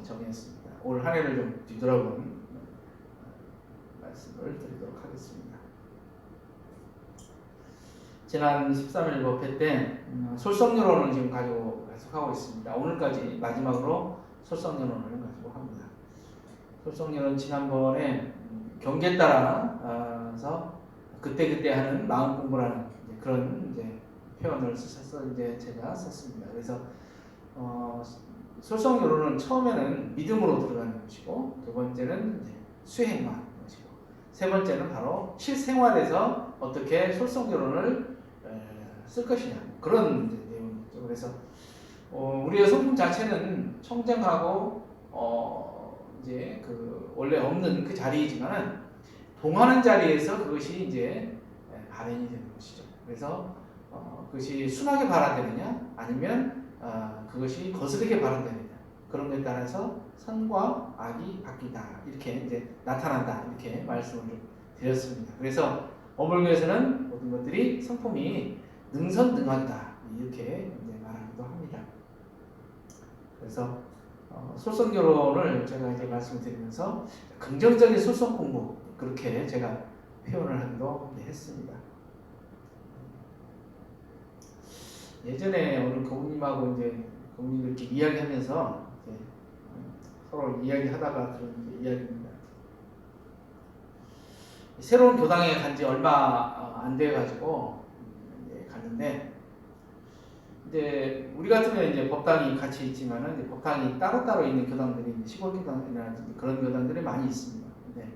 정했습니다. 올 한 해를 좀 뒤돌아보는 말씀을 드리도록 하겠습니다. 지난 13일 법회 때 솔성여론을 지금 가지고 계속하고 있습니다. 오늘까지 마지막으로 솔성여론을 가지고 합니다. 솔성여론 지난번에 경계에 따라서 그때그때 하는 마음 공부라는 그런 이제 표현을 써서 이제 제가 썼습니다. 그래서 솔성여론은 처음에는 믿음으로 들어가는 것이고, 두 번째는 이제 수행만 하는 것이고, 세 번째는 바로 실생활에서 어떻게 솔성여론을 쓸 것이냐, 그런 이제 내용이죠. 그래서 우리의 성품 자체는 청정하고 이제 그 원래 없는 그 자리이지만은 동하는 자리에서 그것이 이제 발현이 되는 것이죠. 그래서 그것이 순하게 발현되느냐 아니면 그것이 거스르게 발현되느냐, 그런 것에 따라서 선과 악이 바뀌다, 이렇게 이제 나타난다, 이렇게 말씀을 좀 드렸습니다. 그래서 어불교에서는 모든 것들이 성품이 능선능악이다, 이렇게 이제 말하기도 합니다. 그래서 솔성여론을 제가 이제 말씀을 드리면서 긍정적인 솔성 공부, 그렇게 제가 표현을 하기도 했습니다. 예전에 오늘 교우님하고 이제 교우님들끼리 이야기하면서 이제 서로 이야기하다가 들은 이야기입니다. 새로운 교당에 간 지 얼마 안 돼 가지고 갔는데, 이제 우리 같으면 이제 법당이 같이 있지만은 이제 법당이 따로따로 있는 교당들이 시골 교당이나 그런 교당들이 많이 있습니다. 근데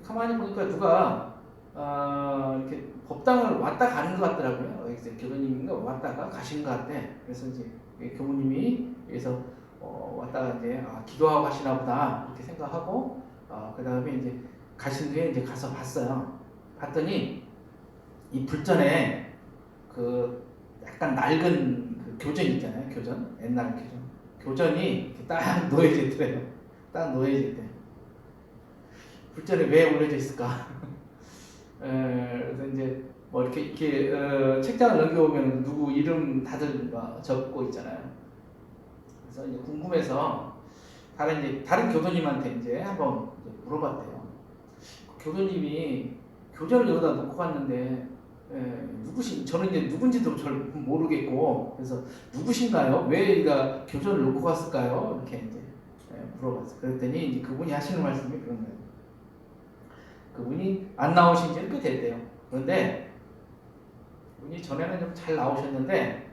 가만히 보니까 누가 이렇게 법당을 왔다 가는 것 같더라고요. 이제 교도님인가 왔다가 가신 것 같아. 그래서 이제 교우님이 여기서 왔다가 이제 기도하고 가시나 보다, 이렇게 생각하고 그 다음에 이제 가신 뒤에 이제 가서 봤어요. 봤더니 이 불전에 그 약간 낡은 그 교전 있잖아요. 교전, 옛날 교전. 교전이 딱 놓여져 있더래요. 딱 놓여져 있대. 불전에 왜 올려져 있을까? 그래서 이제 뭐 이렇게 책장을 넘겨보면 누구 이름 다들 적고 있잖아요. 그래서 이제 궁금해서 다른 교도님한테 이제 한번 물어봤대요. 교도님이 교전을 여기다 놓고 갔는데 저는 이제 누군지도 잘 모르겠고, 그래서 누구신가요? 왜 여기다 교전을 놓고 갔을까요? 이렇게 이제 물어봤어요. 그랬더니 이제 그분이 하시는 말씀이 그런 거예요. 그분이 안 나오신 지는 꽤 됐대요. 그런데 그분이 전에는 좀 잘 나오셨는데,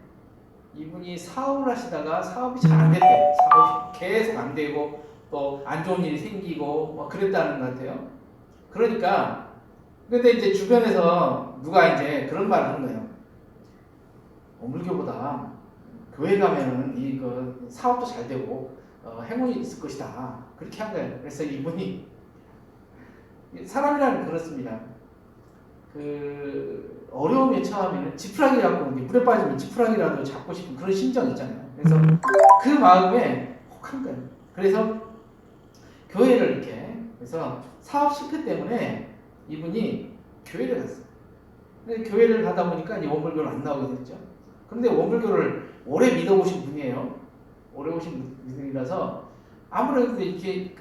이분이 사업을 하시다가 사업이 잘 안 됐대요. 사업이 계속 안 되고 또 안 좋은 일이 생기고 막 그랬다는 것 같아요. 그러니까 근데 이제 주변에서 누가 이제 그런 말을 하는 거예요. 어물교보다 교회 가면은 이거 사업도 잘 되고 행운이 있을 것이다, 그렇게 한 거예요. 그래서 이분이, 사람이라는 그렇습니다. 그 어려움에 처하면 지푸라기라고, 물에 빠지면 지푸라기라도 잡고 싶은 그런 심정 있잖아요. 그래서 그 마음에 혹한 거예요. 그래서 교회를 이렇게, 그래서 사업 실패 때문에 이분이 교회를 갔어요. 근데 교회를 가다 보니까 이제 원불교를 안 나오게 됐죠. 그런데 원불교를 오래 믿어보신 분이에요. 오래 오신 분이라서 아무래도 이렇게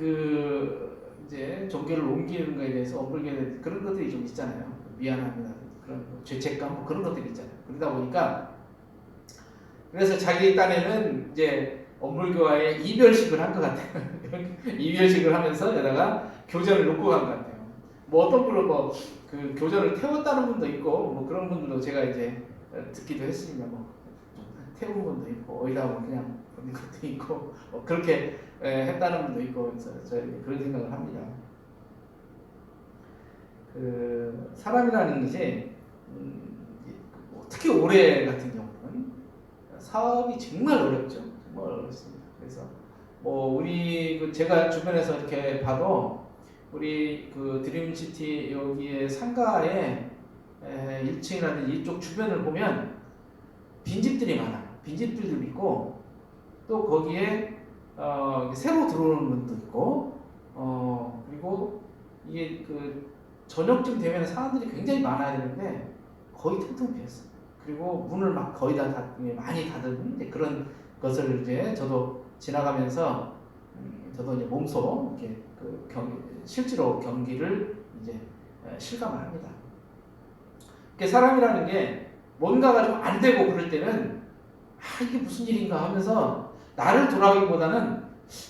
이제 종교를 옮기는 거에 대해서 원불교에 그런 것들이 좀 있잖아요. 미안합니다, 그런 죄책감, 뭐 그런 것들이 있잖아요. 그러다 보니까 그래서 자기 딴에는 이제 원불교와의 이별식을 한 것 같아요. 이별식을 하면서 여기다가 교전을 놓고 간 것 같아요. 뭐 어떤 분은 그 교전을 태웠다는 분도 있고, 뭐 그런 분들도 제가 이제 듣기도 했습니다. 뭐 태운 분도 있고, 어디다 뭐 그냥 보낸 것도 있고, 뭐 그렇게 했다는 분도 있고, 그래서 저희 그런 생각을 합니다. 그 사람이라는 것이 특히 올해 같은 경우는 사업이 정말 어렵죠. 정말 어렵습니다. 그래서 뭐 우리 제가 주변에서 이렇게 봐도 우리 그 드림시티 여기에 상가에 1층이라든지 이쪽 주변을 보면 빈집들이 많아요. 빈집들도 있고, 또 거기에 새로 들어오는 분도 있고, 그리고 이게 그 저녁쯤 되면 사람들이 굉장히 많아야 되는데 거의 텅텅 비었어요. 그리고 문을 막 거의 다 많이 닫은 그런 것을 이제 저도 지나가면서 저도 이제 몸소 이렇게 실제로 경기를 이제 실감을 합니다. 사람이라는 게 뭔가가 좀 안 되고 그럴 때는 이게 무슨 일인가 하면서 나를 돌아보기보다는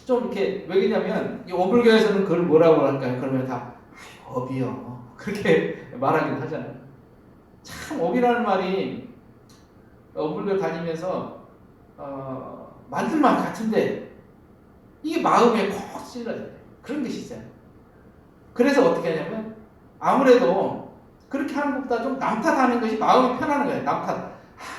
좀 이렇게 왜 그러냐면 이 원불교에서는 그걸 뭐라고 할까요? 그러면 다 업이요 그렇게 말하긴 하잖아요. 참 업이라는 말이 원불교 다니면서 만들 말 같은데 이게 마음에 콕 찔러야 돼요. 그런 것이 있어요. 그래서 어떻게 하냐면 아무래도 그렇게 하는 것보다 좀 남 탓하는 것이 마음이 편하는 거예요. 남 탓.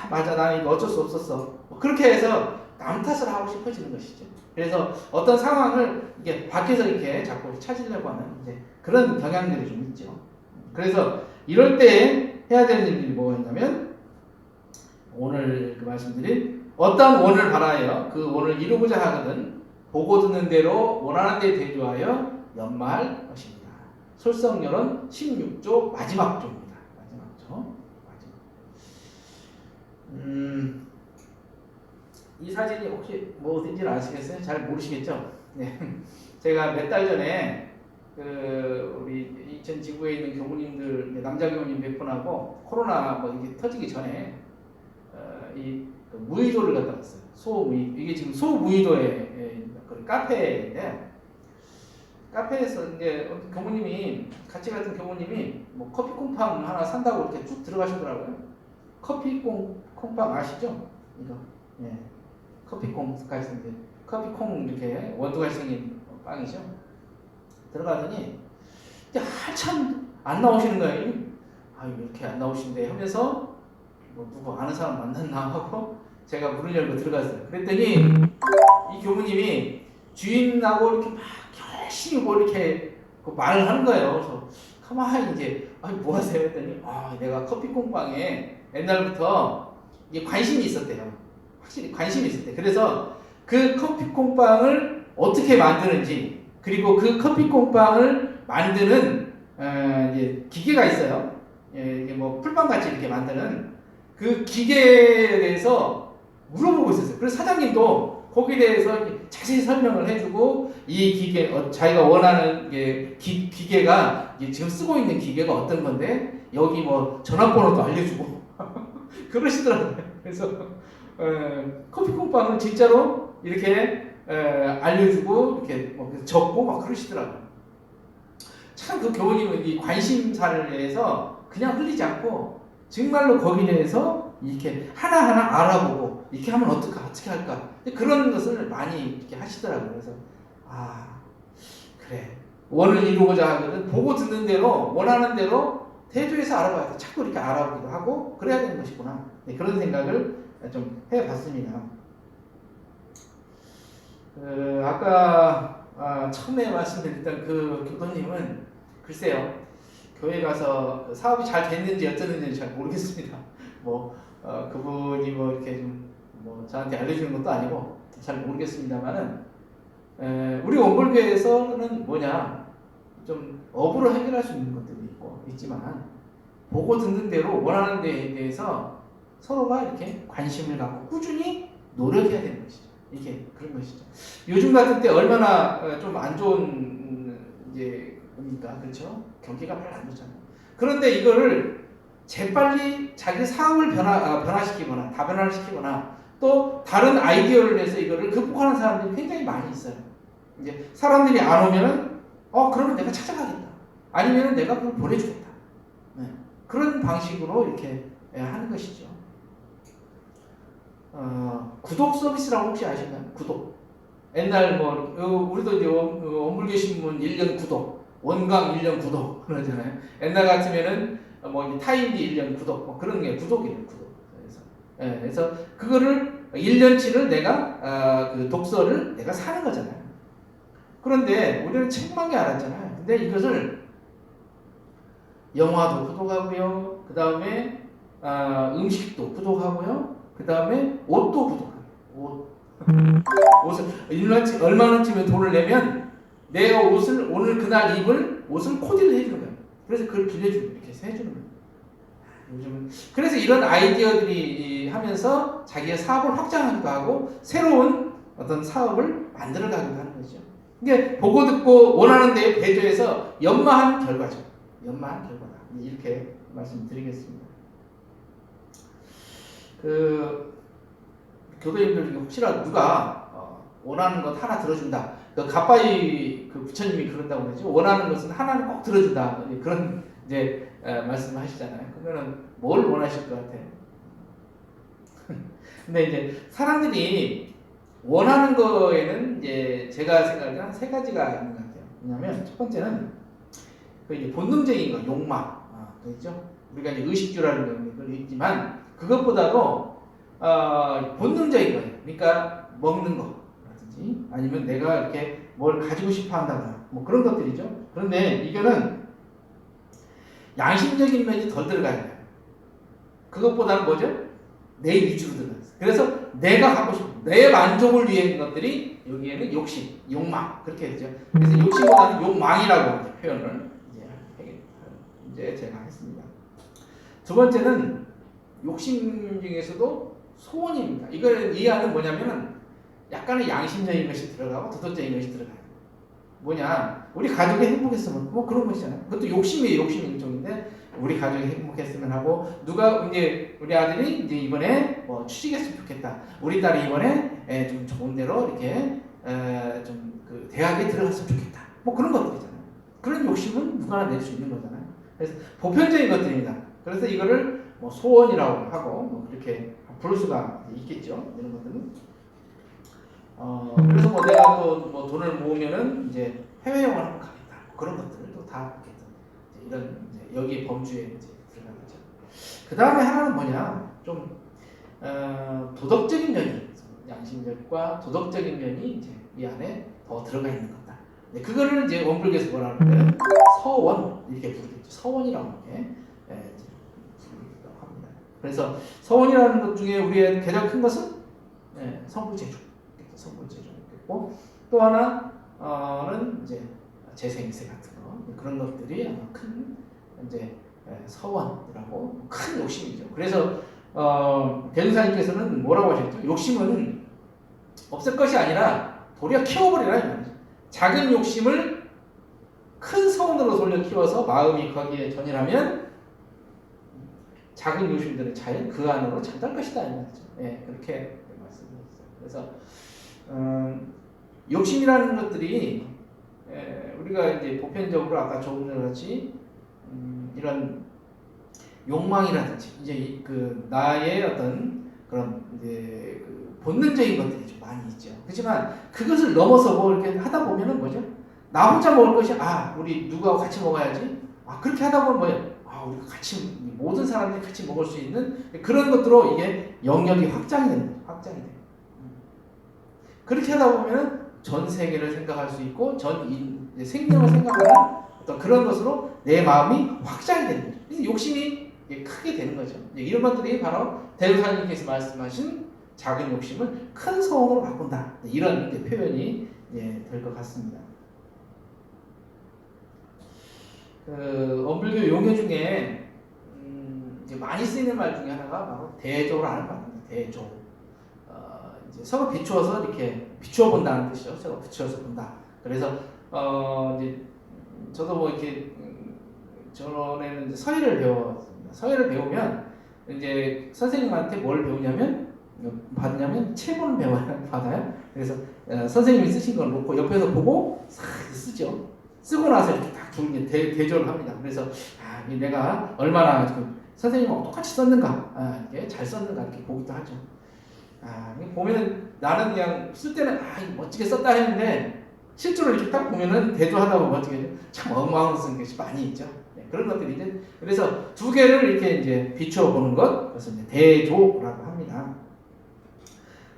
맞아, 나 이거 어쩔 수 없었어. 그렇게 해서 남 탓을 하고 싶어지는 것이죠. 그래서 어떤 상황을 이게 밖에서 이렇게 자꾸 찾으려고 하는 이제 그런 경향들이 좀 있죠. 그래서 이럴 때 해야 되는 일이 뭐가 있냐면 오늘 그 말씀드린 어떤 원을 바라여 그 원을 이루고자 하거든 보고 듣는 대로 원하는 데 대조하여 연마할 것입니다. 솔성열은 16조 마지막 조입니다. 마지막 조. 이 사진이 혹시 뭐 어딘지 아시겠어요? 잘 모르시겠죠? 네. 제가 몇 달 전에 우리 인천 지구에 있는 교무님들 남자 교무님 몇 분하고 코로나 뭐 이게 터지기 전에 그 무의도를 갔다 왔어요. 소무의 이게 지금 소무의도의 카페인데 카페에서 이제 교무님이 같이 갔던 교무님이 뭐 커피 콩빵 하나 산다고 이렇게 쭉 들어가시더라고요. 커피 콩빵 아시죠? 이거 예 커피 콩까지 생긴 커피 콩 이렇게 원두같이 생긴 빵이죠. 들어가더니 이제 한참 안 나오시는 거예요. 이렇게 안 나오신대 하면서 뭐 누구 아는 사람 만났나 하고 제가 문을 열고 들어갔어요. 그랬더니 이 교무님이 주인하고 이렇게 막 열심히 뭐 이렇게 말을 하는 거예요. 그래서 가만히 이제 뭐 하세요? 했더니 내가 커피 콩빵에 옛날부터 이게 관심이 있었대요. 확실히 관심이 있었대. 그래서 그 커피 콩빵을 어떻게 만드는지 그리고 그 커피 콩빵을 만드는 이제 기계가 있어요. 이게 뭐 풀빵 같이 이렇게 만드는 그 기계에 대해서 물어보고 있었어요. 그래서 사장님도 거기에 대해서 자세히 설명을 해주고 이 기계 자기가 원하는 기계가 지금 쓰고 있는 기계가 어떤 건데 여기 뭐 전화번호도 알려주고 그러시더라고요. 그래서 커피 콩빵은 진짜로 이렇게 알려주고 이렇게 뭐 적고 막 그러시더라고요. 참 그 교우님은 이 관심사를 위해서 그냥 흘리지 않고 정말로 거기에 대해서 이렇게 하나하나 알아보고 이렇게 하면 어떻게 할까 그런 것을 많이 이렇게 하시더라고요. 그래서 그래 원을 이루고자 하거든 보고 듣는 대로 원하는 대로 대조해서 알아봐야 돼. 자꾸 이렇게 알아보기도 하고 그래야 되는 것이구나. 네, 그런 생각을 좀 해봤습니다. 아까 처음에 말씀드렸던 그 교도님은 글쎄요 교회 가서 사업이 잘 됐는지 어쩌는지 잘 모르겠습니다. 그분이 뭐 이렇게 좀 뭐 저한테 알려주는 것도 아니고 잘 모르겠습니다만은 우리 원불교에서는 뭐냐 좀 업으로 해결할 수 있는 것들도 있지만 보고 듣는 대로 원하는 데에 대해서 서로가 이렇게 관심을 갖고 꾸준히 노력해야 되는 것이죠. 이게 그런 것이죠. 요즘 같은 때 얼마나 좀 안 좋은 이제 겁니까? 그렇죠? 경기가 별로 안 좋잖아요. 그런데 이거를 재빨리 자기 사업을 변화시키거나 다변화를 시키거나 또 다른 아이디어를 내서 이거를 극복하는 사람들이 굉장히 많이 있어요. 이제 사람들이 안 오면은 그러면 내가 찾아가겠다. 아니면은 내가 그걸 보내주겠다. 네. 그런 방식으로 이렇게 하는 것이죠. 구독 서비스라고 혹시 아시나요? 구독. 옛날 우리도 이제 원불교 신문 1년 구독, 원강 1년 구독 그러잖아요. 옛날 같으면은 타임리 1년 구독, 그런 게 구독이에요, 구독. 그래서 그거를 1년치를 내가 그 독서를 내가 사는 거잖아요. 그런데 우리는 책만 게 알았잖아요. 근데 이것을 영화도 구독하고요. 그 다음에 음식도 구독하고요. 그 다음에 옷도 구독하고요. 옷을 1년치 얼마나쯤에 돈을 내면 내가 옷을 오늘 그날 입을 옷을 코디를 해주는 거예요. 그래서 그걸 빌려주고 이렇게 해주는 거예요. 요즘은 그래서 이런 아이디어들이 하면서 자기의 사업을 확장하기도 하고 새로운 어떤 사업을 만들어가기도 하는 거죠. 이게 보고 듣고 원하는 데에 배조해서 연마한 결과죠. 연마한 결과다. 이렇게 말씀드리겠습니다. 그 교도님들 중에 혹시라도 누가 원하는 것 하나 들어준다. 그 가빠이 그 부처님이 그런다고 그러죠. 원하는 것은 하나는 꼭 들어준다. 그런 이제 말씀하시잖아요. 그러면은 뭘 원하실 것 같아요? 근데 이제 사람들이 원하는 거에는 이제 제가 생각하기에 한 세 가지가 있는 것 같아요. 왜냐하면 첫 번째는 그 이제 본능적인 거, 욕망, 그렇죠? 우리가 이제 의식주라는 걸 있지만 그것보다도 본능적인 거예요. 그러니까 먹는 거라든지 아니면 내가 이렇게 뭘 가지고 싶어 한다거나 뭐 그런 것들이죠. 그런데 이거는 양심적인 면이 덜 들어가야 돼요. 그것보다는 뭐죠? 내 위주로 들어가요. 그래서 내가 하고 싶은 내 만족을 위해 있는 것들이 여기에는 욕심, 욕망 그렇게 되죠. 그래서 욕심보다는 욕망이라고 표현을 이제 제가 했습니다. 두 번째는 욕심 중에서도 소원입니다. 이걸 이해하는 뭐냐면은 약간의 양심적인 것이 들어가고 도덕적인 것이 들어가요. 뭐냐, 우리 가족이 행복했으면 뭐 그런 것이잖아요. 그것도 욕심이 일종인데 우리 가족이 행복했으면 하고 누가 이제 우리 아들이 이제 이번에 뭐 취직했으면 좋겠다. 우리 딸이 이번에 좀 좋은 데로 이렇게 좀 그 대학에 들어갔으면 좋겠다. 뭐 그런 것들이잖아요. 그런 욕심은 누구나 낼 수 있는 거잖아요. 그래서 보편적인 것들입니다. 그래서 이거를 뭐 소원이라고 하고 뭐 그렇게 부를 수가 있겠죠. 이런 것들은. 그래서 뭐 내가 또 뭐 돈을 모으면은 이제 해외여행을 한번 가겠다. 뭐 그런 것들을 또 다 하겠다. 이런 이제 여기 범주에 이제 들어가겠죠. 그 다음에 하나는 뭐냐, 좀 도덕적인 면이 양심적과 도덕적인 면이 이제 이 안에 더 들어가 있는 거다. 네, 그거를 이제 원불교에서 뭐라 하는데 서원 이렇게 부르겠죠. 서원이라고 이렇게 부르기도 합니다. 그래서 서원이라는 것 중에 우리의 가장 큰 것은 성불제주, 성불제주겠고 또 하나는 이제 재생세 같은 거 그런 것들이 아마 큰 이제 서원이라고 큰 욕심이죠. 그래서 대승사님께서는 뭐라고 하셨죠? 욕심은 없을 것이 아니라 도리어 키워버리라 이 말이죠. 작은 욕심을 큰 서원으로 돌려 키워서 마음이 거기에 전이라면 작은 욕심들은 잘 그 안으로 잠들 것이다 이 말이죠. 그렇게 말씀드렸어요. 그래서 욕심이라는 것들이 우리가 이제 보편적으로 아까 조금 전에 같이 이런 욕망이라든지 이제 그 나의 어떤 그런 이제 그 본능적인 것들이 좀 많이 있죠. 그렇지만 그것을 넘어서 뭐 이렇게 하다 보면은 뭐죠? 나 혼자 먹을 것이 우리 누구하고 같이 먹어야지. 그렇게 하다 보면 뭐예요? 우리가 같이 모든 사람들이 같이 먹을 수 있는 그런 것들로 이게 영역이 확장이 됩니다. 확장이 돼요. 그렇게 하다 보면은 전 세계를 생각할 수 있고 생명을 생각하는 어떤 그런 것으로 내 마음이 확장이 되는 거죠. 그래서 욕심이 크게 되는 거죠. 이런 것들이 바로 대우사님께서 말씀하신 작은 욕심을 큰 소원으로 바꾼다. 이런 표현이 될 것 같습니다. 원불교 용어 중에 이제 많이 쓰이는 말 중에 하나가 바로 대조라는 말입니다. 대조. 이제 서로 비추어서 이렇게 비추어 본다는 뜻이죠. 서로 비추어서 본다. 그래서 이제 저도 뭐 이렇게 전에는 이제 서예를 배웠습니다. 서예를 배우면 이제 선생님한테 뭘 배우냐면 받냐면 체본을 받아요. 그래서 선생님이 쓰신 걸 놓고 옆에서 보고 싹 쓰죠. 쓰고 나서 이렇게 딱 대조를 합니다. 그래서 내가 얼마나 선생님하고 똑같이 썼는가, 이게 잘 썼는가 이렇게 보기도 하죠. 보면은 나는 그냥 쓸 때는 멋지게 썼다 했는데 실제로 이렇게 딱 보면은 대조하다 보면 어떻게 해요? 참 엉망으로 쓴 것이 많이 있죠. 그런 것들이 이제 그래서 두 개를 이렇게 이제 비추어 보는 것, 그것을 이제 대조라고 합니다.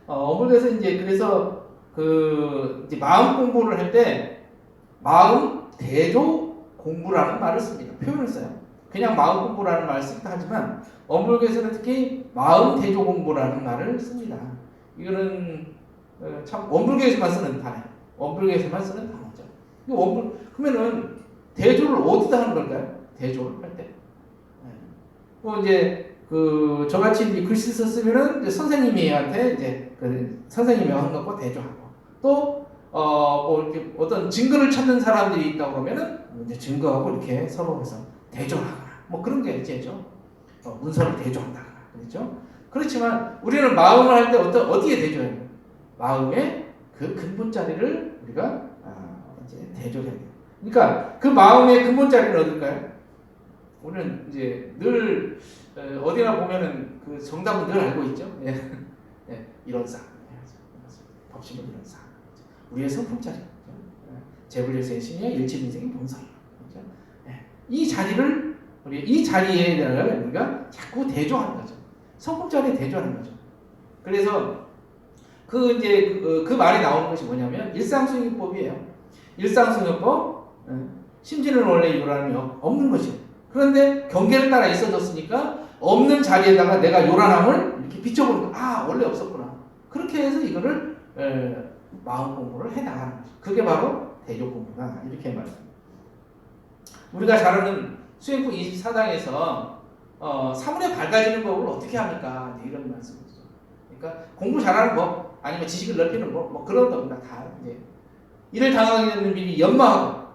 어물에서 이제 그래서 이제 마음 공부를 할 때 마음 대조 공부라는 말을 씁니다. 표현을 써요. 그냥 마음 공부라는 말을 쓰기도 하지만 원불교에서는 특히 마음 대조 공부라는 말을 씁니다. 이거는 참 원불교에서만 쓰는 단어예요. 원불교에서만 쓰는 단어죠. 그러면은 대조를 어디다 하는 걸까요? 대조를 할 때. 또 이제 저같이 이제 글씨 썼으면은 이제 선생님한테 이제 선생님이 한 것과 대조하고 또 뭐 이렇게 어떤 증거를 찾는 사람들이 있다고 그러면은 이제 증거하고 이렇게 서로 해서 대조하거나 뭐 그런 게 이제죠. 문서를 대조한다거나 그렇죠. 그렇지만 우리는 마음을 할 때 어디에 대조해요? 마음의 그 근본 자리를 우리가 이제 대조해야 돼요. 그러니까 그 마음의 근본 자리는 어딜까요? 우리는 이제 늘 어디나 보면은 그 정답은 늘 알고 있죠. 예. 예. 이런 사, 법심은 이런 사. 우리의 성품 자리. 재불려서의 심이야 일치인생의 본성. 그렇죠? 예. 이 자리를 이 자리에 우리가 자꾸 대조하는 거죠. 성품 자리에 대조하는 거죠. 그래서 이제 그 말이 나오는 것이 뭐냐면 일상승용법이에요. 일상승용법. 심지는 원래 요란함이 없는 것이에요. 그런데 경계를 따라 있어졌으니까 없는 자리에다가 내가 요란함을 이렇게 비춰보는 거. 원래 없었구나. 그렇게 해서 이거를 마음 공부를 해나가는 거죠. 그게 바로 대조 공부다. 이렇게 말합니다. 우리가 잘 아는 수행품 24장에서 사물에 밝아지는 법을 어떻게 합니까? 이런 말씀이죠. 그러니까 공부 잘하는 법 아니면 지식을 넓히는 법 뭐 그런 겁니다. 다 이제 이를 당하게 되는 미리 연마하고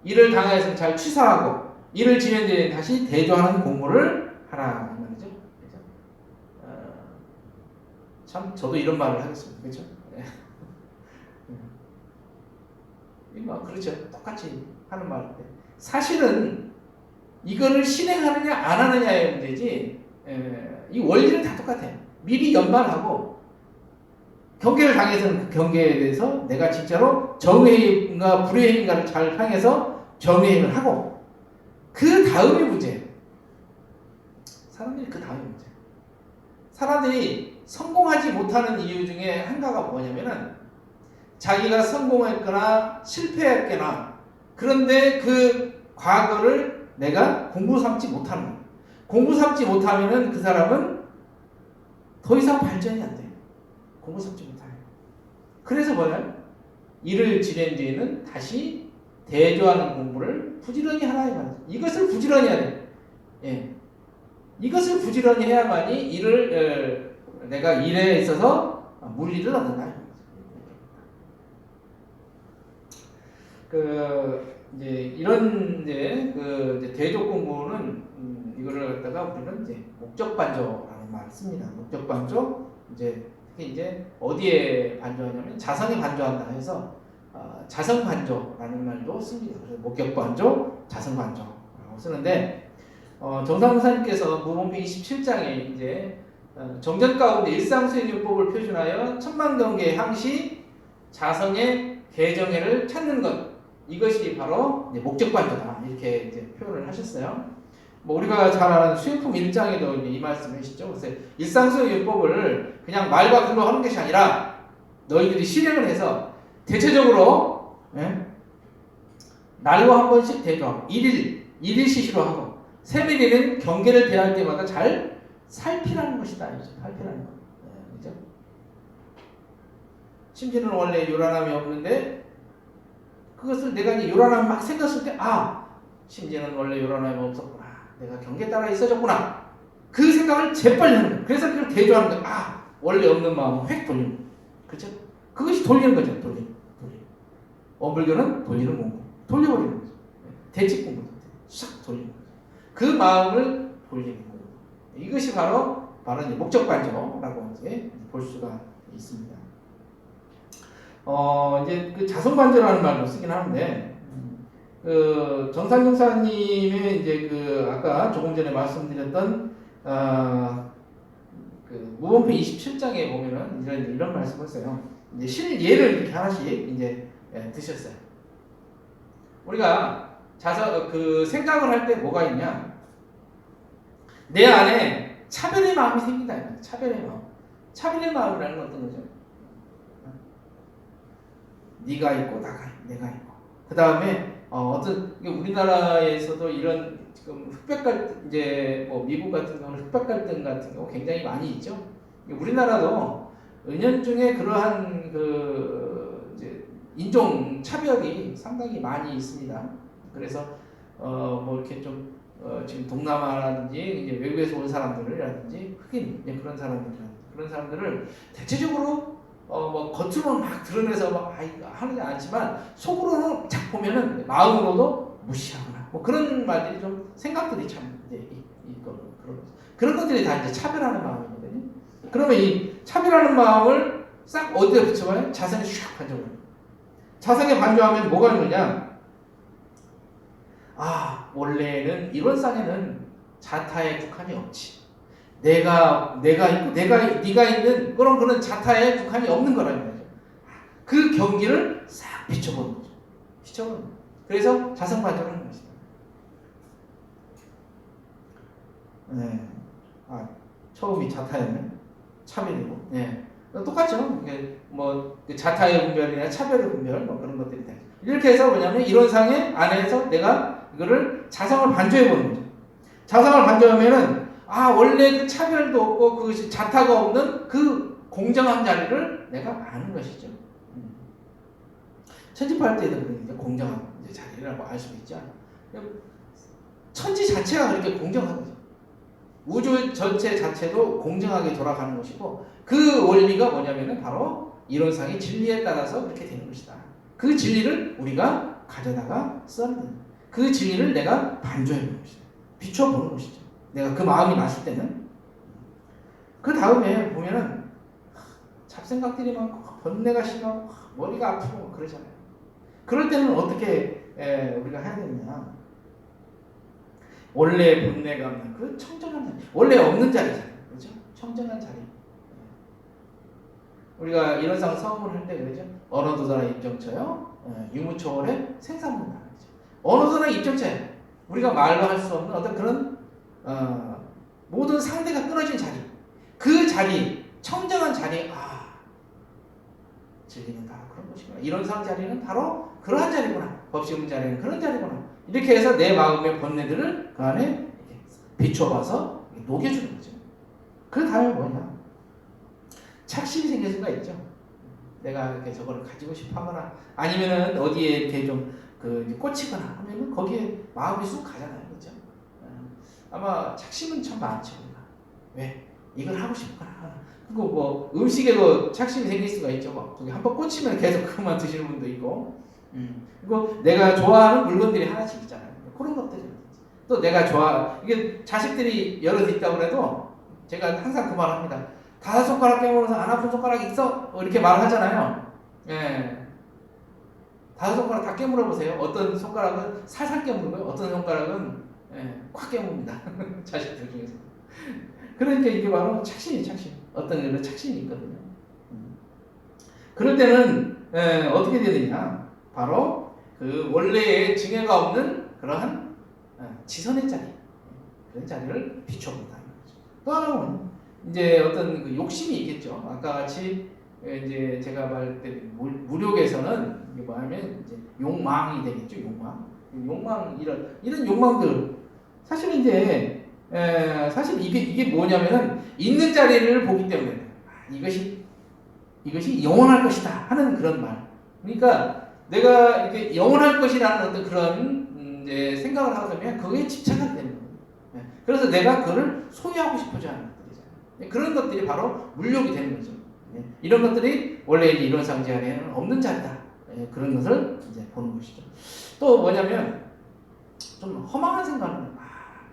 이를 당하여서 잘 취사하고 이를 지낸 뒤에 다시 대조하는 공부를 하라 이 말이죠. 그렇죠? 참 저도 이런 말을 하겠습니다. 그렇죠? 그렇죠. 똑같이 하는 말인데 사실은 이거를 실행하느냐 안 하느냐의 문제지 이 원리는 다 똑같아요. 미리 연말하고 경계를 당해서는 그 경계에 대해서 내가 진짜로 정의인가 불의인가를 잘 향해서 정의행을 하고 그 다음이 문제예요. 사람들이 그 다음이 문제예요. 사람들이 성공하지 못하는 이유 중에 한가가 뭐냐면은 자기가 성공했거나 실패했거나 그런데 그 과거를 내가 공부 삼지 못하는 거예요. 공부 삼지 못하면은 그 사람은 더 이상 발전이 안 돼요. 공부 삼지 못해요. 그래서 뭐냐? 이를 지낸 뒤에는 다시 대조하는 공부를 부지런히 하라 이 말이죠. 이것을 부지런히 해야 돼요. 예. 이것을 부지런히 해야만이 이를 내가 일에 있어서 물리를 얻는다. 이제 이런 이제 대조 공부는 이거를 갖다가 우리는 이제 목적 반조라는 말을 씁니다. 목적 반조 이제 특히 이제 어디에 반조하냐면 자성에 반조한다 해서 자성 반조라는 말도 씁니다. 그래서 목적 반조, 자성 반조라고 쓰는데 정상무사님께서 무본필 27장에 이제 정전 가운데 일상수행요법을 표준하여 천만경계 항시 자성의 개정해를 찾는 것 이것이 바로 목적 반조다 이렇게 이제 표현을 하셨어요. 뭐 우리가 잘 아는 수행품 1장에도 이 말씀을 하시죠. 그래서 일상수행요법을 그냥 말과 글로 하는 것이 아니라 너희들이 실행을 해서 대체적으로 날로 한 번씩 대조하고 일일 시시로 하고 세밀히는 경계를 대할 때마다 잘 살피라는 것이다. 살피라는 것. 그죠? 심지는 원래 요란함이 없는데 그것을 내가 이제 요란함 막 생겼을 때 심지는 원래 요란함이 없었구나. 내가 경계에 따라 있어졌구나. 그 생각을 재빨리 하는 거예요. 그래서 그걸 대조하는 거예요. 원래 없는 마음을 획 돌리는 거예요. 그렇죠? 그것이 돌리는 거죠. 돌리는. 어불교는 돌리는 공부. 돌려버리는 거죠. 대치 공부. 싹 돌리는 거죠. 그 마음을 돌리는 공부. 이것이 바로 이제 목적 반조라고 이제 볼 수가 있습니다. 이제 그 자성 반조라는 말도 쓰긴 하는데, 정상용사님의 이제 아까 조금 전에 말씀드렸던, 무본필 27장에 보면은 이런 말씀을 써요. 이제 실예를 이렇게 하나씩 이제 드셨어요. 우리가 생각을 할 때 뭐가 있냐? 내 안에 차별의 마음이 생긴다. 차별의 마음. 차별의 마음이라는 건 어떤 거죠? 네가 있고 내가 있고. 그 다음에 우리나라에서도 이런 지금 흑백 갈등 이제 뭐 미국 같은 경우는 흑백 갈등 같은 경우 굉장히 많이 있죠. 우리나라도 은연중에 그러한 이제 인종 차별이 상당히 많이 있습니다. 그래서 뭐 이렇게 좀 지금 동남아라든지 이제 외국에서 온 사람들이라든지 흑인 이제 그런 사람들을 대체적으로 뭐 겉으로는 막 드러내서 막 하는 게 아니지만 속으로는 딱 보면은 마음으로도 무시하거나 뭐 그런 말들이 좀 생각들이 참 이제 있거든요. 그런 것들이 다 이제 차별하는 마음이거든요. 그러면 이 차별하는 마음을 싹 어디에 붙여봐요? 자성에 슉 반져버려요. 자성에 반조하면 뭐가 있느냐? 아, 원래는 이론상에는 자타에 국한이 없지. 내가 있고 네가 있는 그런 자타에 국한이 없는 거라는 거죠. 그 경기를 싹 비춰보는 거죠. 비춰보는 거죠. 그래서 자성 반조하는 것이다. 네. 아, 처음이 자타였네. 차별이고. 네. 똑같죠. 이게 뭐 자타의 분별이나 차별의 분별 뭐 그런 것들이 다. 이렇게 해서 뭐냐면 이론상의 안에서 내가 이거를 자성을 반조해 보는 거죠. 자성을 반조하면은 아 원래 그 차별도 없고 그 자타가 없는 그 공정한 자리를 내가 아는 것이죠. 천지파할 때도 그러니까 공정한 자리라고 알 수 있죠. 천지 자체가 그렇게 공정한 거죠. 우주 전체 자체도 공정하게 돌아가는 것이고 그 원리가 뭐냐면은 바로 이론상의 진리에 따라서 그렇게 되는 것이다. 그 진리를 우리가 가져다가 써야 된다. 그 진리를 내가 반조해 보는 것이다. 비춰보는 것이죠. 내가 그 마음이 났을 때는. 그 다음에 보면은 잡생각들이 많고 번뇌가 심하고 머리가 아프고 그러잖아요. 그럴 때는 어떻게 우리가 해야 되느냐. 원래 번뇌가 없는 그 청정한 자리, 원래 없는 자리잖아요. 그렇죠? 청정한 자리. 우리가 이론상 서문을 할 때 그러죠. 언어도다나 입정처요. 유무초월의 생사문다. 언어도나 입정처예요. 우리가 말로 할 수 없는 어떤 그런 모든 상대가 끊어진 자리. 그 자리, 청정한 자리. 아, 진리는 다 그런 것이구나. 이론상 자리는 바로 그러한 자리구나. 법시문 자리는 그런 자리구나. 이렇게 해서 내 마음의 번뇌들을 그 안에 비춰봐서 녹여주는 거죠. 그 다음에 뭐냐? 착심이 생길 수가 있죠. 내가 이렇게 저거를 가지고 싶어 하거나 아니면은 어디에 이렇게 좀 꽂히거나 하면은 거기에 마음이 쑥 가잖아요. 그죠? 아마 착심은 참 많죠. 왜? 이걸 하고 싶거나. 그리고 뭐 음식에도 착심이 생길 수가 있죠. 거기 한번 꽂히면 계속 그것만 드시는 분도 있고. 그리고 내가 좋아하는 물건들이 하나씩 있잖아요. 그런 것들이. 또 내가 이게 자식들이 여럿 있다고 그래도 제가 항상 그 말을 합니다. 5손가락 깨물어서 안 아픈 손가락 있어? 이렇게 말을 하잖아요. 예. 5손가락 다 깨물어 보세요. 어떤 손가락은 살살 깨물고요. 어떤 손가락은 콱 깨물입니다. 자식들 중에서. 그러니까 이게 바로 착신이. 어떤 일은 착신이 있거든요. 그럴 때는 어떻게 되느냐? 바로 그 원래의 증해가 없는 그러한 지선의 자리, 그런 자리를 비춰본다는 거죠. 또 하나는 이제 어떤 그 욕심이 있겠죠. 아까 같이 이제 제가 말할 때 무력에서는 이게 뭐냐면 이제 욕망이 되겠죠. 욕망 이런 욕망들 사실 이제 사실 이게 뭐냐면은 있는 자리를 보기 때문에 이것이 영원할 것이다 하는 그런 말. 그러니까 내가 이렇게 영원할 것이라는 어떤 그런 이제 생각을 하게 되면 그거에 집착하게 되는 거예요. 그래서 내가 그걸 소유하고 싶어져 하는 것들이잖아요. 그런 것들이 바로 물욕이 되는 거죠. 이런 것들이 원래 이제 이론상지 안에는 없는 자리다. 그런 것을 이제 보는 것이죠. 또 뭐냐면 좀 허망한 생각은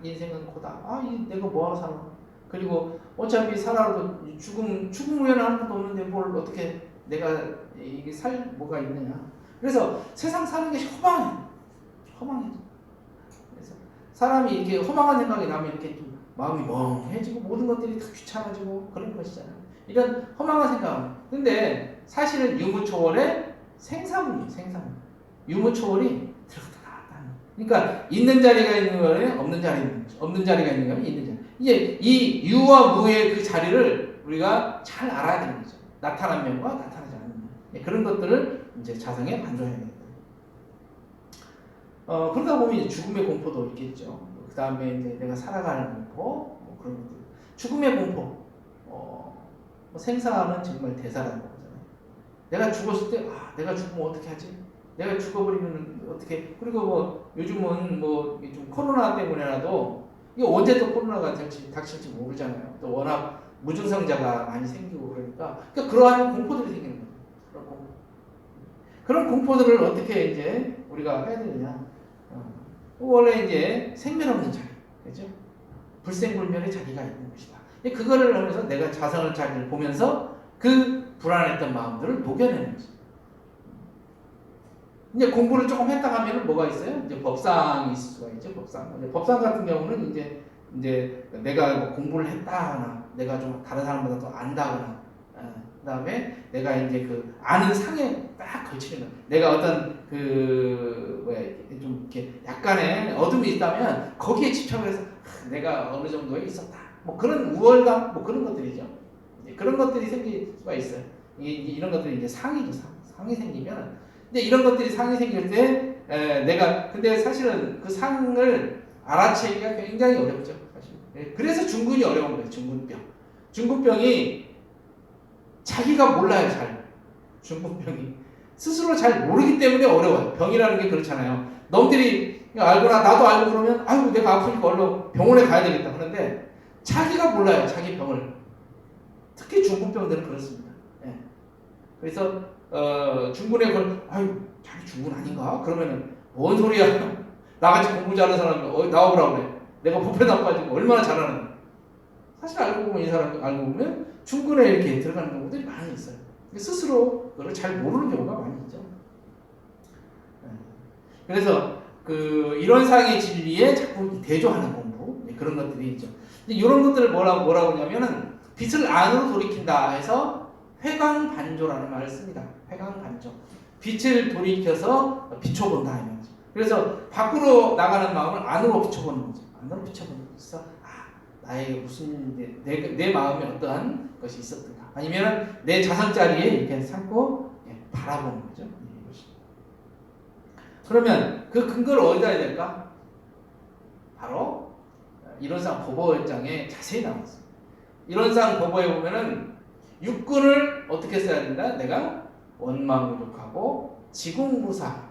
인생은 고다. 내가 뭐하러 살아? 그리고 어차피 살아도 죽음 후에는 아무것도 없는데 뭘 어떻게 내가 이게 살 뭐가 있느냐. 그래서 세상 사는 것이 허망해. 그래서 사람이 이렇게 허망한 생각이 나면 이렇게 좀 마음이 멍해지고 모든 것들이 다 귀찮아지고 그런 것이잖아요. 이런 허망한 생각. 근데 사실은 유무초월의 생사문이에요. 유무초월이 들어갔다 나왔다. 그러니까 있는 자리가 있는 거는 없는 자리가 있는 거는 있는 자리. 이제 이 유와 무의 그 자리를 우리가 잘 알아야 되는 거죠. 나타난 면과 나타나지 않는 면. 그런 것들을 이제 자성에 반조해야 됩니다. 그러다 보면 이제 죽음의 공포도 있겠죠. 그 다음에 이제 내가 살아가는 공포, 뭐 그런 것들. 죽음의 공포. 생사는 정말 대사라고 하잖아요. 내가 죽었을 때, 내가 죽으면 어떻게 하지? 내가 죽어버리면 어떻게? 그리고 뭐 요즘은 뭐 좀 코로나 때문에라도 이게 언제 또 코로나가 닥칠지 모르잖아요. 또 워낙 무증상자가 많이 생기고 그러니까 그러한 공포들이 생기는 거죠. 그런 공포들을 어떻게 이제 우리가 해야 되느냐? 원래 이제 생명 없는 자리, 그죠? 불생불멸의 자리가 있는 것이다. 그거를 하면서 내가 자선을 자리를 보면서 그 불안했던 마음들을 녹여내는 거죠. 이제 공부를 조금 했다 하면 뭐가 있어요? 이제 법상이 있을 수가 있죠. 법상 같은 경우는 이제 내가 뭐 공부를 했다거나 내가 좀 다른 사람보다 더 안다거나 그다음에 내가 이제 그 아는 상에 딱 걸치는 거. 내가 어떤 그 뭐야 좀 이렇게 약간의 어둠이 있다면 거기에 집착을 해서 내가 어느 정도에 있었다. 뭐 그런 우월감 뭐 그런 것들이죠. 그런 것들이 생길 수가 있어요. 이런 것들이 이제 상이죠. 상이 생기면 근데 이런 것들이 상이 생길 때 내가 근데 사실은 그 상을 알아채기가 굉장히 어렵죠. 사실. 그래서 중군이 어려운 거예요. 중군병이 자기가 몰라요. 잘 중군병이 스스로 잘 모르기 때문에 어려워요. 병이라는 게 그렇잖아요. 남들이 알거나 나도 알고 그러면 아유 내가 아프니까 얼른 병원에 가야 되겠다 하는데 자기가 몰라요. 자기 병을. 특히 중군병들은 그렇습니다. 예. 그래서 중군에 아유 자기 중군 아닌가? 그러면은 뭔 소리야? 나같이 공부 잘하는 사람이 나오라고 그래. 내가 부패 나빠지고 얼마나 잘하는. 사실 알고 보면 이 사람 알고 보면 중군에 이렇게 들어가는 경우들이 많이 있어요. 스스로 그걸 잘 모르는 경우가 많이 있죠. 그래서 이런 상의 진리에 자꾸 대조하는 공부 그런 것들이 있죠. 이런 것들을 뭐라고 하냐면은 빛을 안으로 돌이킨다 해서 회광반조라는 말을 씁니다. 회광반조. 빛을 돌이켜서 비춰본다 이런 거죠. 그래서 밖으로 나가는 마음을 안으로 비춰보는 거죠. 안으로 비춰보는 거죠. 나에게 무슨 내 마음에 어떠한 것이 있었던가 아니면 내 자선자리에 이렇게 삼고 바라보는 거죠. 그러면 그 근거를 어디다 해야 될까? 바로 이론상 법어장에 자세히 나왔어요. 이론상 법어에 보면은 육군을 어떻게 써야 된다? 내가 원망무족하고 지국무사.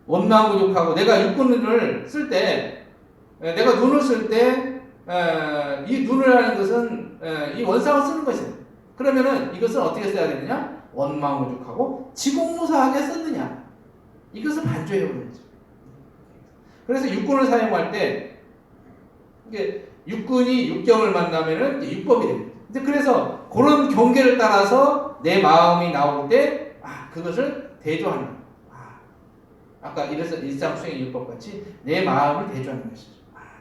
원망무족하고 내가 육군을 쓸 때 내가 눈을 쓸 때 이 눈을 하는 것은 이 원상을 쓰는 것이다. 그러면은 이것을 어떻게 써야 되느냐? 원망무족하고 지국무사하게 썼느냐? 이것을 반조해 보는 거죠. 그래서 육군을 사용할 때 이게 육군이 육경을 만나면은 육법이 됩니다. 그래서 그런 경계를 따라서 내 마음이 나올 때 그것을 대조하는 거예요. 아까 이래서 일상수행율법 같이 내 마음을 대조하는 것이죠.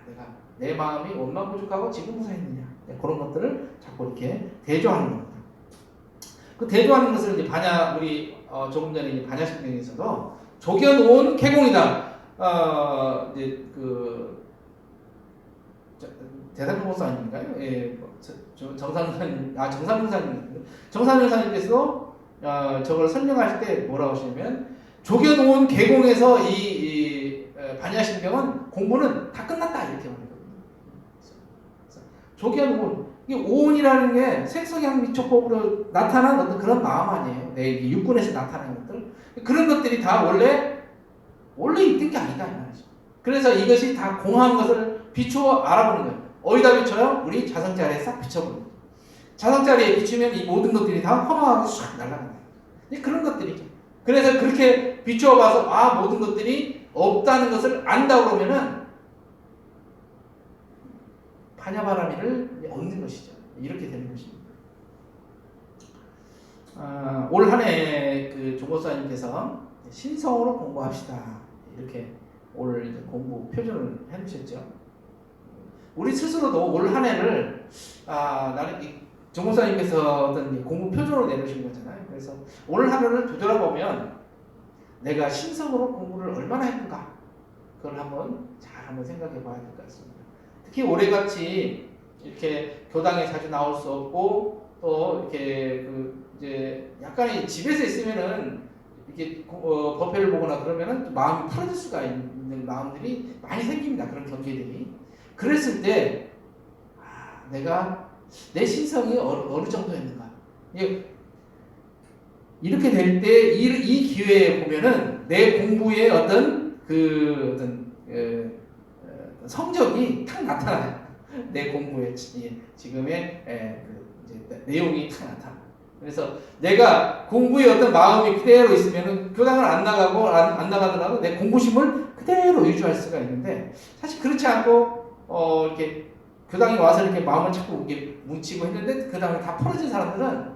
내가 내 마음이 원망부족하고 지금무사했느냐 그런 것들을 자꾸 이렇게 대조하는 겁니다. 그 대조하는 것을 이제 우리 조금 전에 이제 반야신경에서도 조견온 개공이다. 이제 대사평보사 아닌가요? 예, 정상사님, 정상사님께서 저걸 설명하실 때 뭐라고 하시냐면 조견온 개공에서 이 반야신경은 공부는 다 끝났다 이렇게 말하거든요. 조견온 이 오온이라는 게 색성향미촉법으로 나타난 어떤 그런 마음 아니에요. 내 육군에서 나타나는 것들 그런 것들이 다 원래 있던 게 아니다 이 말이죠. 그래서 이것이 다 공한 것을 비추어 알아보는 거예요. 어디다 비춰요? 우리 자성자리에 싹 비춰보는 거예요. 자성자리에 비추면 이 모든 것들이 다 허망하게 싹 날아가는 거예요. 그런 것들이죠. 그래서 그렇게 비추어봐서 모든 것들이 없다는 것을 안다 그러면은 반야바라미를 얻는 것이죠. 이렇게 되는 것입니다. 올 한 해 그 조보사님께서 신성으로 공부합시다. 이렇게 올 이제 공부 표준을 해주셨죠. 우리 스스로도 올 한 해를 나는 조보사님께서 어떤 공부 표준으로 내놓으신 거잖아요. 그래서 올 한 해를 되돌아보면 내가 신성으로 공부를 얼마나 했는가 그걸 한번 생각해 봐야 될 것 같습니다. 특히 올해같이 이렇게 교당에 자주 나올 수 없고 또 이렇게 이제 약간의 집에서 있으면은 이렇게 법회를 보거나 그러면은 마음이 풀어질 수가 있는 마음들이 많이 생깁니다. 그런 경계들이. 그랬을 때 내가 내 신성이 어느 정도였는가. 이렇게 될 때 이 기회에 보면은 내 공부의 어떤 성적이 탁 나타나요. 내 공부의 지금의 이제 내용이 탁 나타나. 그래서 내가 공부에 어떤 마음이 그대로 있으면은 교당을 안 나가고 안 나가더라도 내 공부심을 그대로 유지할 수가 있는데, 사실 그렇지 않고 이렇게 교당에 와서 이렇게 마음을 자꾸 이렇게 뭉치고 했는데 그 다음에 다 풀어진 사람들은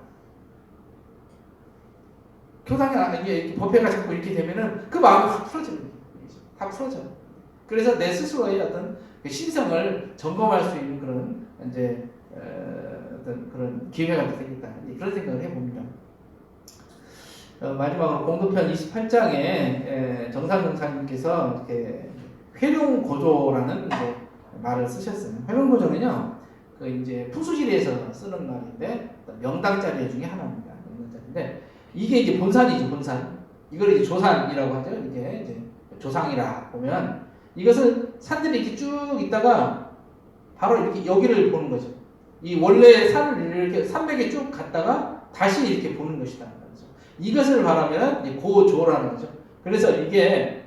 교당이 이게 법회가 자꾸 이렇게 되면은 그 마음이 확 풀어집니다. 다 풀어져. 그래서 내 스스로의 어떤 신성을 점검할 수 있는 그런 이제 어떤 그런 기회가 되겠다. 그런 생각을 해봅니다. 마지막으로 공도편 28장에 정상 강사님께서 이렇게 회룡고조라는 이제 말을 쓰셨어요. 회룡고조는요, 그 이제 푸수실에서 쓰는 말인데 명당자리 중에 하나입니다. 명당자리인데 이게 이제 본산이죠, 본산. 이걸 이제 조산이라고 하죠. 이게 이제 조상이라 보면 이것은 산들이 이렇게 쭉 있다가 바로 이렇게 여기를 보는 거죠. 이 원래 산을 이렇게 산맥에 쭉 갔다가 다시 이렇게 보는 것이다. 이것을 말하면 고조라는 거죠. 그래서 이게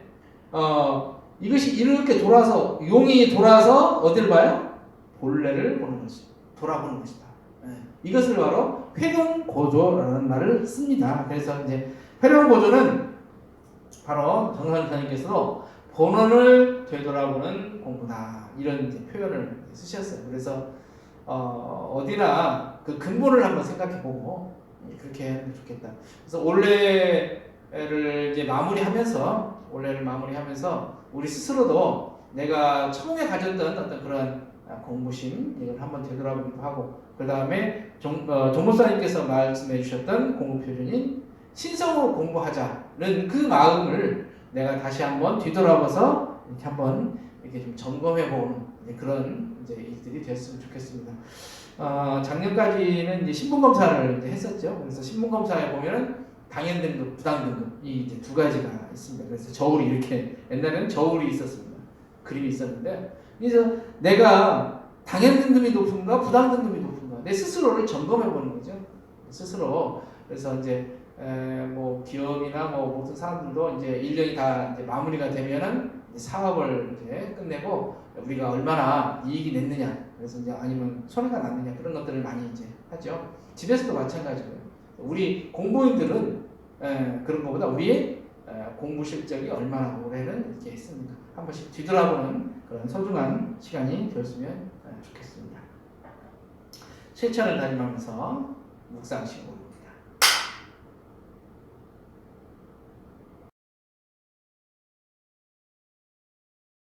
이것이 이렇게 돌아서 용이 돌아서 어디를 봐요? 본래를 보는 것이 돌아보는 것이다. 이것을 바로 회룡고조라는 말을 씁니다. 그래서 이제 회룡고조는 바로 정선생님께서도 본원을 되돌아보는 공부다, 이런 이제 표현을 쓰셨어요. 그래서 어디나 그 근본을 한번 생각해보고 그렇게 하면 좋겠다. 그래서 올해를 이제 마무리하면서 우리 스스로도 내가 처음에 가졌던 어떤 그런 공부심 이걸 한번 되돌아보기도 하고, 그 다음에 정 목사님께서 말씀해 주셨던 공부 표준인 신성으로 공부하자는 그 마음을 내가 다시 한번 뒤돌아봐서 이렇게 한번 이렇게 좀 점검해보는 그런 이제 일들이 됐으면 좋겠습니다. 작년까지는 이제 신분검사를 이제 했었죠. 그래서 신분검사에 보면은 당연 등급, 부당 등급이 이제 두 가지가 있습니다. 그래서 저울이 이렇게, 옛날에는 저울이 있었습니다. 그림이 있었는데, 그래서 내가 당연 등급이 높은가, 부당 등급이 높은가, 내 스스로를 점검해보는 거죠. 스스로. 그래서 이제 뭐 기업이나 뭐 모든 사람들도 이제 1년이 다 이제 마무리가 되면은 사업을 이제 끝내고 우리가 얼마나 이익이 냈느냐, 그래서 이제 아니면 손해가 났느냐, 그런 것들을 많이 이제 하죠. 집에서도 마찬가지고요. 우리 공부인들은 그런 것보다 우리의 공부 실적이 얼마나 올해는 이렇게 했습니다. 한 번씩 뒤돌아보는 그런 소중한 시간이 되었으면 좋겠습니다. 실천을 다짐하면서 묵상하시고